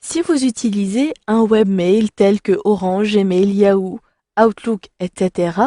Si vous utilisez un webmail tel que Orange, Gmail, Yahoo, Outlook, etc.,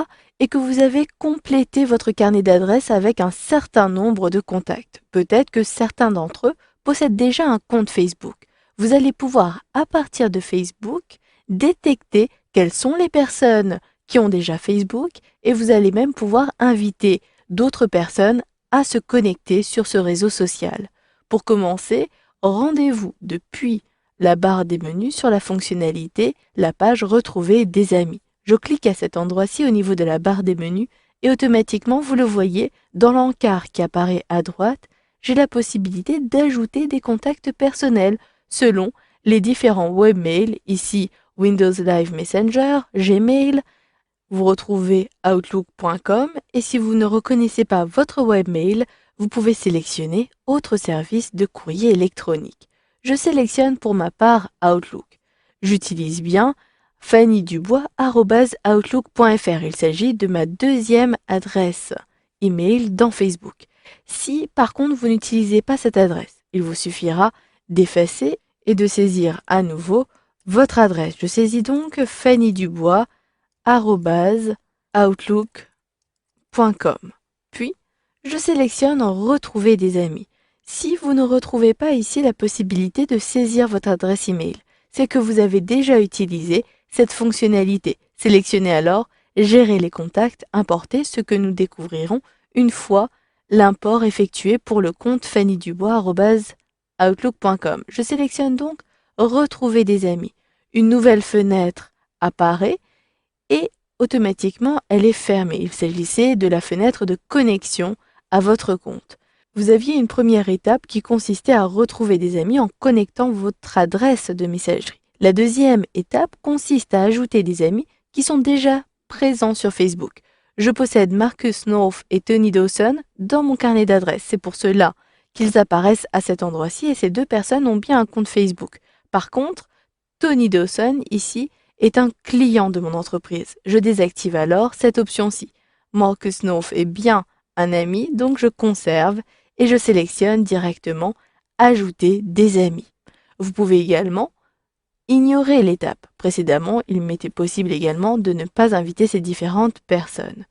et que vous avez complété votre carnet d'adresses avec un certain nombre de contacts, peut-être que certains d'entre eux possèdent déjà un compte Facebook. Vous allez pouvoir, à partir de Facebook, détecter quelles sont les personnes qui ont déjà Facebook et vous allez même pouvoir inviter d'autres personnes à se connecter sur ce réseau social. Pour commencer, rendez-vous depuis la barre des menus sur la fonctionnalité La page Retrouver des amis. Je clique à cet endroit-ci au niveau de la barre des menus et automatiquement, vous le voyez, dans l'encart qui apparaît à droite, j'ai la possibilité d'ajouter des contacts personnels selon les différents webmails, ici Windows Live Messenger, Gmail, vous retrouvez outlook.com et si vous ne reconnaissez pas votre webmail, vous pouvez sélectionner Autres services de courrier électronique. Je sélectionne pour ma part Outlook. J'utilise bien fannydubois@outlook.fr. Il s'agit de ma deuxième adresse email dans Facebook. Si par contre vous n'utilisez pas cette adresse, il vous suffira d'effacer et de saisir à nouveau votre adresse. Je saisis donc fannydubois@outlook.com. Puis, je sélectionne Retrouver des amis. Si vous ne retrouvez pas ici la possibilité de saisir votre adresse email, c'est que vous avez déjà utilisé cette fonctionnalité. Sélectionnez alors Gérer les contacts importés, ce que nous découvrirons une fois l'import effectué pour le compte fannydubois@outlook.com. Je sélectionne donc Retrouver des amis. Une nouvelle fenêtre apparaît et automatiquement elle est fermée. Il s'agissait de la fenêtre de connexion à votre compte. Vous aviez une première étape qui consistait à retrouver des amis en connectant votre adresse de messagerie. La deuxième étape consiste à ajouter des amis qui sont déjà présents sur Facebook. Je possède Marcus North et Tony Dawson dans mon carnet d'adresses. C'est pour cela qu'ils apparaissent à cet endroit-ci et ces deux personnes ont bien un compte Facebook. Par contre, Tony Dawson, ici, est un client de mon entreprise. Je désactive alors cette option-ci. Marcus North est bien un ami, donc je conserve et je sélectionne directement Ajouter des amis. Vous pouvez également ignorer l'étape. Précédemment, il m'était possible également de ne pas inviter ces différentes personnes.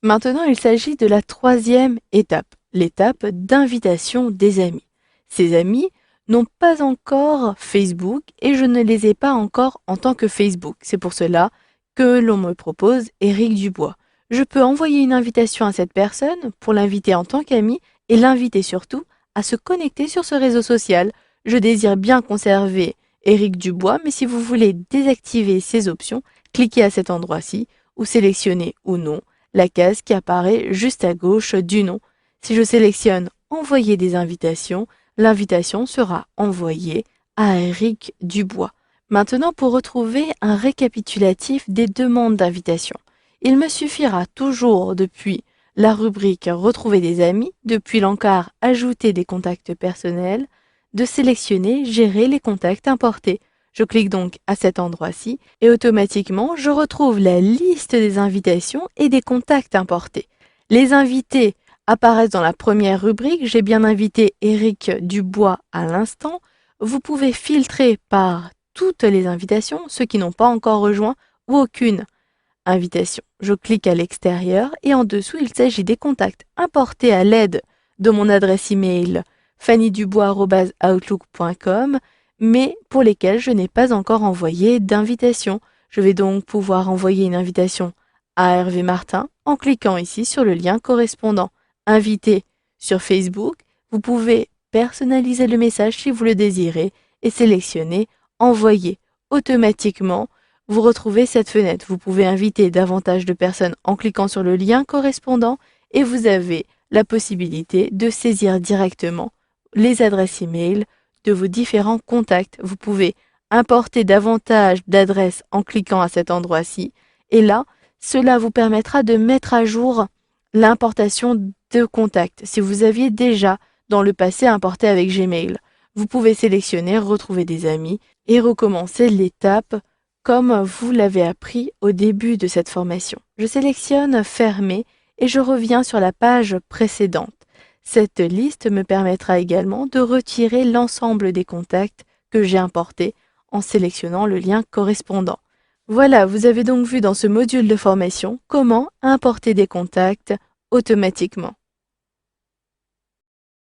Maintenant, il s'agit de la troisième étape, l'étape d'invitation des amis. Ces amis n'ont pas encore Facebook et je ne les ai pas encore en tant que Facebook. C'est pour cela que l'on me propose Éric Dubois. Je peux envoyer une invitation à cette personne pour l'inviter en tant qu'ami et l'inviter surtout à se connecter sur ce réseau social. Je désire bien conserver Éric Dubois, mais si vous voulez désactiver ces options, cliquez à cet endroit-ci ou sélectionnez ou non la case qui apparaît juste à gauche du nom. Si je sélectionne Envoyer des invitations, l'invitation sera envoyée à Éric Dubois. Maintenant, pour retrouver un récapitulatif des demandes d'invitation, il me suffira toujours depuis la rubrique Retrouver des amis, depuis l'encart Ajouter des contacts personnels, de sélectionner Gérer les contacts importés. Je clique donc à cet endroit-ci et automatiquement je retrouve la liste des invitations et des contacts importés. Les invités apparaissent dans la première rubrique. J'ai bien invité Éric Dubois à l'instant. Vous pouvez filtrer par toutes les invitations, ceux qui n'ont pas encore rejoint ou aucune invitation. Je clique à l'extérieur et en dessous, il s'agit des contacts importés à l'aide de mon adresse email fannydubois@outlook.com, mais pour lesquels je n'ai pas encore envoyé d'invitation. Je vais donc pouvoir envoyer une invitation à Hervé Martin en cliquant ici sur le lien correspondant. Invité sur Facebook, vous pouvez personnaliser le message si vous le désirez et sélectionner Envoyer. Automatiquement, vous retrouvez cette fenêtre. Vous pouvez inviter davantage de personnes en cliquant sur le lien correspondant et vous avez la possibilité de saisir directement les adresses e-mail de vos différents contacts. Vous pouvez importer davantage d'adresses en cliquant à cet endroit-ci. Et là, cela vous permettra de mettre à jour l'importation de contacts. Si vous aviez déjà dans le passé importé avec Gmail, vous pouvez sélectionner Retrouver des amis et recommencer l'étape comme vous l'avez appris au début de cette formation. Je sélectionne Fermer et je reviens sur la page précédente. Cette liste me permettra également de retirer l'ensemble des contacts que j'ai importés en sélectionnant le lien correspondant. Voilà, vous avez donc vu dans ce module de formation comment importer des contacts automatiquement.